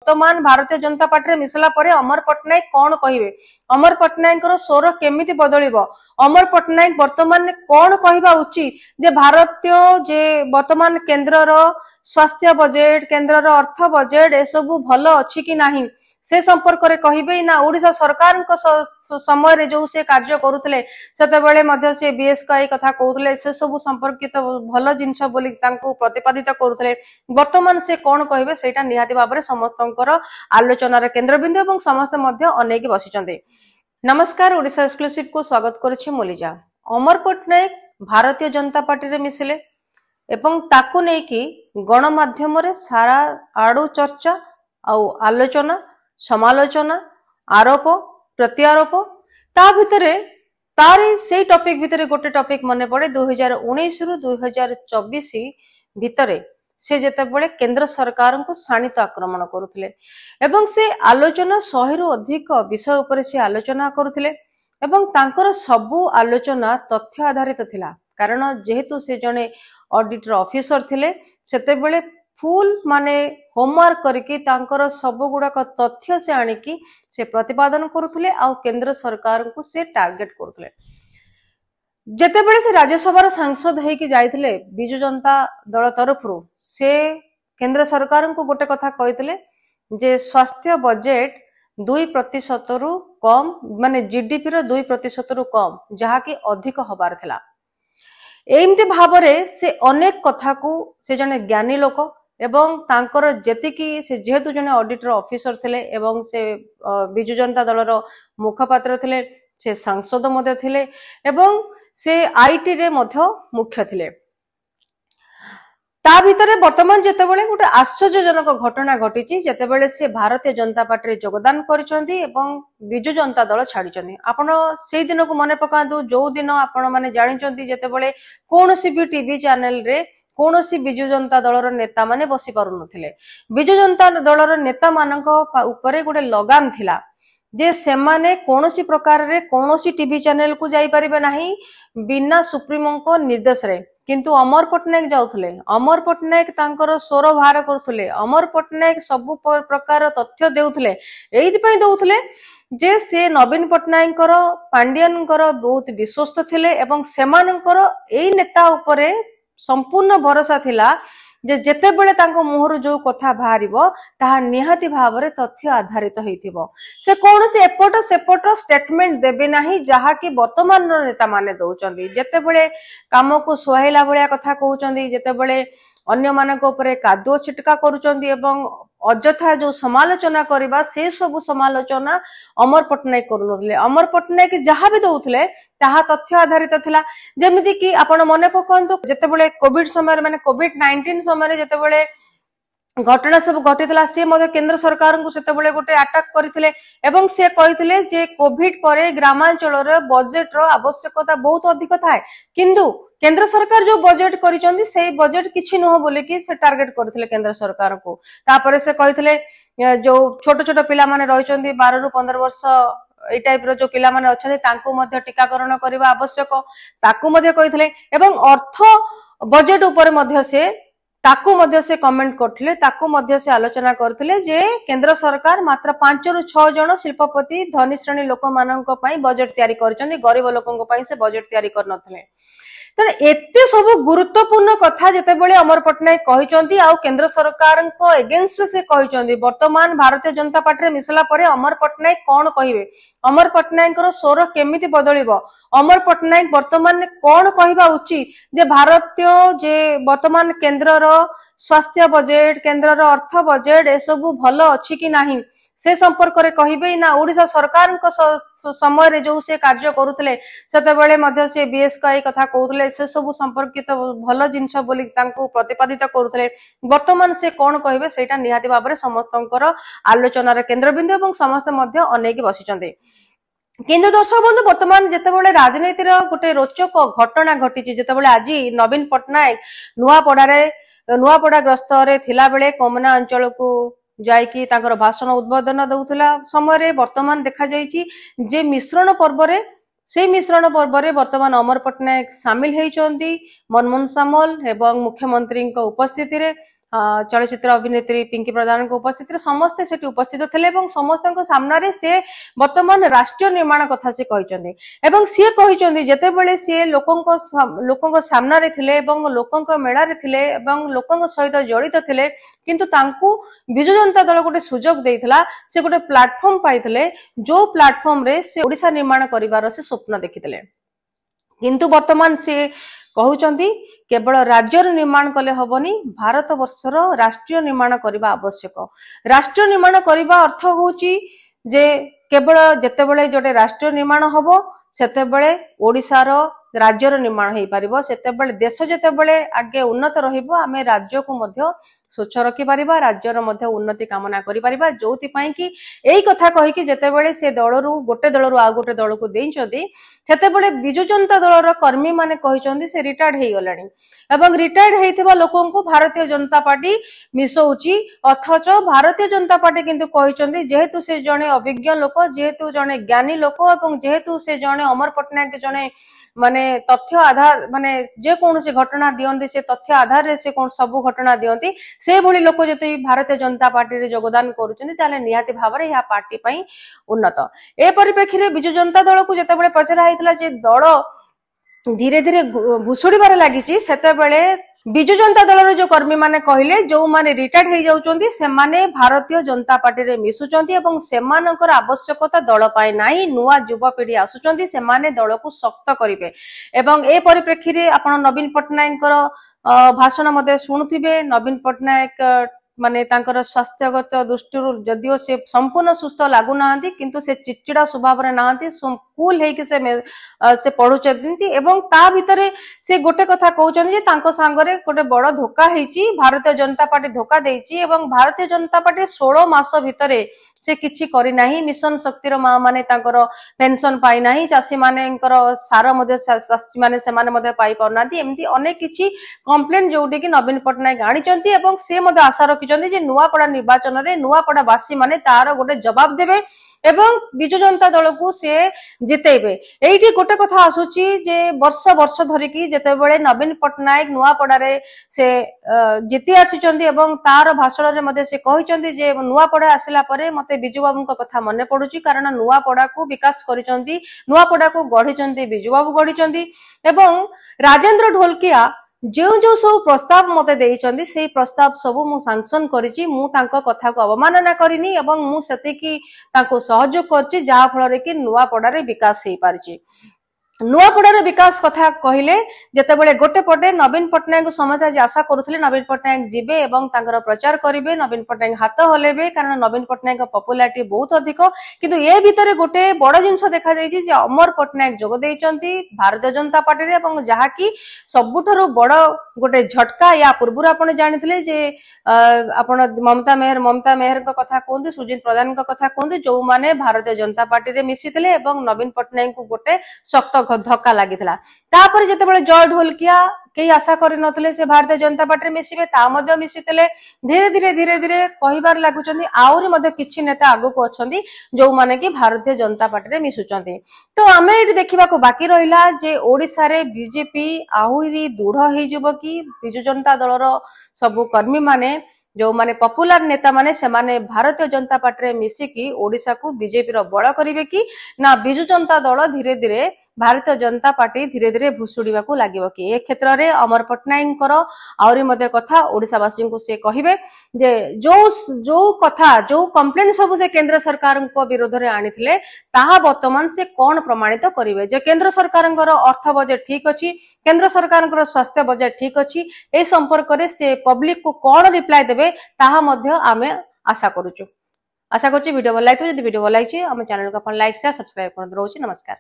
वर्तमान भारतीय जनता पार्टी मिसला परे अमर पट्टनायक कौन कहिबे अमर पट्टनायक स्वर केमिति बदलिबो अमर पट्टनायक वर्तमान कौन कहवा उचित जे भारतीय जे वर्तमान केंद्र रो स्वास्थ्य बजेट केंद्र रो अर्थ बजेट ए सब भलो अछि कि नाही से संपर्क रे कहिबे ना ओडिशा सरकार समय रे जो से कार्य करुतले सेते बेले मध्ये से बीएसके कथा कहउतले से सब संपर्कित भलो जिंस बोली तांको प्रतिपादित करुतले वर्तमान से कोन कहिबे सेटा निहाती भाबरे समस्तंकर आलोचनार केंद्रबिंदु एवं समस्त मध्ये अनेक बसिचंदे। नमस्कार ओडिशा एक्सक्लूसिव को स्वागत करछि मोलिजा। अमर पट्टनायक भारतीय जनता पार्टी रे मिसिले एवं ताकू नै कि गणमाध्यम रे सारा आडू चर्चा आ आलोचना समालोचना आरोप प्रत्यारोप ता भितरे तारी से टॉपिक भितरे गोटे टॉपिक मने पड़े 2019 रु 2024 भितरे से जेते बळे केंद्र सरकार को शाणित आक्रमण करुथिले एवं से आलोचना 100 रु अधिक विषय ऊपर से आलोचना करुथिले एवं तांकर सबु आलोचना तथ्य आधारित थिला कारण जेहेतु से जने ऑडिटर ऑफिसर थिले सेते बळे फुल माने होमवर्क करके तांकर सब गुड़ाक तथ्य से आनिकी से प्रतिपादन करुथले आ केंद्र सरकार को से टार्गेट करुथले। जेते बेले से राज्यसभा सांसद हेकी जाइथिले बिजु जनता दल तरफरु से केंद्र सरकार को गोटे कथा कहिथिले जे स्वास्थ्य बजेट 2% रु कम माने जीडीपी रो 2% रु कम जहा कि अधिक हबार थिला। एमती भावरे से अनेक कथा को से जने ज्ञानी लोक एवं तांकर जेतिकी से जेहेतु जने ऑडिटर ऑफिसर थिले एवं से बिजु जनता दलर मुखपात्र थिले से सांसद मध्य थिले एवं से आईटी रे मध्य मुख्य थिले। ता भितरे वर्तमान जेतेबेले गोटे आश्चर्यजनक घटना घटिची जेतेबेले से भारतीय जनता पार्टी रे योगदान करिसंती एवं बिजु जनता दल छाडिचंती। आपण सेई दिन को मने पकांतु जो दिन आपण माने जानिचंती जेतेबेले कोनोसी भी टीवी चैनल रे कोनोसी बिजु जनता दलर नेता माने बसी पारु नथिले। बिजु जनता दलर नेता मानक ऊपर गोटे लगाम थिला जे सेमाने कोनोसी प्रकार रे कोनोसी टीवी चैनल को जाई परिबे नाही बिना सुप्रीमो को निर्देश रे किंतु अमर पट्टनायक जाउथले अमर पट्टनायक तांकर स्वर बाहर करथुले अमर पट्टनायक सब प्रकार तथ्य देउथले एइति पई देउथले जे से नवीन पट्टनायक पांडियन बहुत विश्वस्त थिले एवं सेमानकर एई नेता उपरे संपूर्ण भरोसा थिला जे जेते बेले तांको मुहरु जो कथा बाहरिबो ताहा निहाती भाबरे तथ्य आधारित हेतिबो से कोनोसी एपट सेपट स्टेटमेंट देबे नाही जहा कि वर्तमान नेता माने दउचंदी जेते बेले काम को सोहेला भलिया कथा कहउचंदी जेते बेले अन्य मानक ऊपर कादुओ छिटका करूचंदी एवं अजथा जो समालोचना करबा से सब समालोचना अमर पट्टनायक करूनथले। अमर पट्टनायक जहां भी दउथले ताहा तथ्य आधारित थिला जेमिति कि आपण मने पकंतु जेते बेले कोविड समय माने कोविड-19 समय जेते बेले घटना सब घटितला से मधे केंद्र सरकार को सेते बेले गोटे अटैक करथिले एवं से कहिथिले जे कोविड परे ग्रामांचल रे बजेट रो आवश्यकता बहुत अधिक थाए किंतु केंद्र सरकार जो बजेट करिसंदी से बजेट किछि न हो बोले कि से टारगेट करथिले केंद्र सरकार को। तापरे से कहिथिले जो छोट छोट पिला माने रहिसंदी 12 रु 15 वर्ष ए टाइप रो जो पिला माने अछंदी तांको मध्ये टीकाकरण करबा आवश्यक ताकू मध्ये कहिथिले एवं अर्थ बजेट ऊपर मध्ये से ताकू मध्य से कमेंट करथिले ताकू मध्य से आलोचना करथिले जे केंद्र सरकार मात्र 5 रु 6 जण शिल्पपति धनी श्रेणी लोक माननक पई बजेट तयारी करचंदी गरीब लोकनक पई से बजेट तयारी कर नथिले। तर एते सब गुरुत्वपूर्ण कथा जेते बेले अमर पट्टनायक कहिचंती आ केंद्र सरकार को एगेंस्ट से कहिचंती वर्तमान भारतीय जनता पार्टी रे मिसला परे अमर पट्टनायक कोन कहिबे अमर पट्टनायक स्वर केमिति बदलिबो अमर पट्टनायक वर्तमान कोन कहवा उचित जे भारतीय जे वर्तमान केंद्र रो स्वास्थ्य बजेट केंद्र रो अर्थ बजेट ए सब भलो अछि कि नाही से संपर्क रे कहिबे ना ओडिशा सरकार को समय रे जो से कार्य करुथले सेते बेले मध्ये से बीएसके कथा कहउथले से सब संपर्कित भलो जिंस बोली तांको प्रतिपादित करुथले वर्तमान से कोन कहिबे सेटा निहाती भाबरे समस्तंकर आलोचनार केंद्रबिंदु एवं समस्त मध्ये अनेक बसिचंदे। किंतु दर्शक बंधु वर्तमान जेतेबेले राजनीति रो गोटे रोचक घटना घटिछि जेतेबेले आज नवीन पट्टनायक नुआपड़ा ग्रस्त रे थिला बेले कमना अंचल को जायकी तांकर भाषण उद्बोधन दउथला समय रे वर्तमान देखा जायछि जे मिश्रण पर्व रे से मिश्रण पर्व रे वर्तमान अमर पट्टनायक शामिल हेइचंदी मनमोहन सामल एवं मुख्यमंत्री उपस्थिति रे चलचित्र अभिनेत्री पिंकी प्रधान उपस्थित समस्ते से उपस्थित थे समस्त सामने से वर्तमान राष्ट्रीय निर्माण कथा से कहते सी कहते जितेबले सी लोकों सामने थे लोकों मेलार थे लोकों सहित जड़ित थे किंतु तांकू बिजु जनता दल गोटे सुजोग देइथिला से गोटे प्लाटफॉर्म पाइथिले जो प्लाटफॉर्म रे से ओडिशा निर्माण करिवार से स्वप्न देखिथिले किंतु वर्तमान से कहउचंती केवल राज्य निर्माण कले हबनी भारत वर्षर राष्ट्रीय निर्माण करबा आवश्यक राष्ट्रीय निर्माण करबा अर्थ होची जे केवल जेतेबेले जोटे राष्ट्रीय निर्माण हबो सेतेबेले ओडिशार राज्यर निर्माण हेई परिबो सेतेबेले देश जेतेबेले आगे उन्नत रहिबो आमे राज्य को मध्य स्वच्छ रखि परिबा राज्यर मध्य उन्नति कामना करि परिबा जोति पई कि एई कथा कहि कि जेतेबेले से दलरु गोटे दलरु आ गोटे दल को देइचंती सेतेबेले बिजु जनता दलर कर्मी माने कहिचंती से रिटायर्ड हेई गलानी एवं रिटायर्ड हेइथिबा लोकों को भारतीय जनता पार्टी मिसौची अथच भारतीय जनता पार्टी किंतु कहिचंती जेहेतु से जने अभिज्ञ लोक जेहेतु जने ज्ञानी लोक एवं जेहेतु से जने अमर पटनायक जने माने तथ्य आधार माने जे कौन से घटना दियंती से तथ्य आधार रे से कौन सब घटना दियंती से भली लोक जते भारतीय जनता पार्टी रे योगदान करूचंती ताले निहाती भाबरे या पार्टी पई उन्नत ए परिप्रेक्षी रे बिजु जनता दल को जतेबेले पचरा आइतला जे दल धीरे धीरे भुसुड़ीबार लागिची सेतेबेले बिजु जनता दल जो कर्मी माने कहले जो माने रिटायर्ड हो जाउचंती से माने भारतीय जनता पार्टी रे मिसुचंती एवं सेमानकर आवश्यकता दल पाए नाही नुआ युवपीढ़ी आसुचंती से माने दल को शक्त करिवे एवं ए परिप्रेक्षी रे आपण नवीन पटनायकर भाषण मते शुणुथिबे नवीन पटनायक माने तांकर स्वास्थ्यगत दृष्टि जदियो से संपूर्ण सुस्थ लागू नाहंती किंतु से चिड़चिड़ा स्वभाव रे नाहंती कूल हेकि से पढुचंती एवं ता भितरे से गोटे कथा कहउचंती जे तांको सांगरे गोटे बड़ धोखा हेची भारतीय जनता पार्टी धोखा देइची एवं भारतीय जनता पार्टी 16 मास भितरे से किछि करि नाही मिशन शक्तिर मा माने तांकर पेंशन पाई नाही चासी मानेकर सार मध्ये चासी माने से माने मध्ये पाई परनाती एमती अनेक किछि कंप्लेंट जोडी कि नवीन पटनायक आनिचंती एवं से मध्ये आशा रखिचंती जे नुआपड़ा निर्वाचन रे नुआपड़ा वासी माने तार गोटे जवाब देबे एवं बिजु जनता दल को से जितेबे एठी गोटे कथा आसुची जे वर्ष वर्ष धरिकी जेतेबेले नवीन पटनायक नुआपड़ा रे से जिति आसीचंती एवं तार भाषण रे मध्ये से कहिचंती जे नुआपड़ा आसिला परे मते बिजु बाबू कथा मने पडुची कारण नुआपड़ा को विकास करिचंती नुआपड़ा को गढिचंती बिजु बाबू गढिचंती एवं राजेंद्र ढोलकिया जो जो सब प्रस्ताव मते देइचंदी सेही प्रस्ताव सब मु सैंक्शन करिची मु तांको कथा को अवमानना करिनी एवं मु सेति की तांको सहयोग करची जा फल रे कि नुआपड़ा रे विकास हेई पारची नुआपड़ार विकास कथा कहले जेतेबेले गोटे पटे नवीन पटनायक समस्त आज आशा करुथले नवीन पटनायक जिबे एवं तांकर प्रचार करिवे नवीन पटनायक हाथ हलेबे कारण नवीन पटनायक पॉपुलारिटी बहुत अधिक किंतु ए भितरे गोटे बड़ जिंस देखा जायछि जे अमर पटनायक जोग देइचंती भारतीय जनता पार्टी रे एवं जहा कि सबुठारु बड़ गोटे झटका या पूर्व आपण जानिथिले जे आपण ममता मेहर को कथा कहंती सुजीत प्रधान को कथा कहंती जो माने भारतीय जनता पार्टी रे मिसिथिले एवं नवीन पटनायक को गोटे सख्त धक्का लागिथिला तापर जेतेबेले जय ढोलकिया केही आशा करि नथिले से भारतीय जनता पार्टी मिसिबे ता मध्ये मिसिथिले धीरे धीरे कहिबार लागुचंदी आउरी मध्ये किछि नेता आगु को अछंती जो माने कि भारतीय जनता पार्टी रे मिसुचंती तो आमे एठी देखिबा को बाकी रहिला जे ओडिसा रे बीजेपी आउरी दृढ़ हेइ जबो कि बिजु जनता दलर सब कर्मी माने जो माने पॉपुलर नेता माने से माने भारतीय जनता पार्टी रे मिसिकी ओडिसा को बीजेपी रो बळ करिवे कि ना बिजु जनता दल धीरे धीरे भारतीय जनता पार्टी धीरे धीरे भुसुड़ीबा को लागिबो कि ए क्षेत्र रे अमर पटनायकर आउरी मध्ये कथा ओडिसावासी को से कहिबे जे जो कथा जो कंप्लेन सब से केंद्र सरकार को विरोध रे आनिथिले ताहा वर्तमान से कोन प्रमाणित करिवे जे केंद्र सरकारंकर अर्थ बजेट ठीक अछि केंद्र सरकारंकर स्वास्थ्य बजेट ठीक अछि ए संपर्क रे से पब्लिक को कोन रिप्लाई देबे ताहा मध्ये आमे आशा करूछु आशा करछि वीडियो भल लागितो जदि वीडियो भल लागिछि हम चैनल को अपन लाइक शेयर सब्सक्राइब करन रहउछि नमस्कार।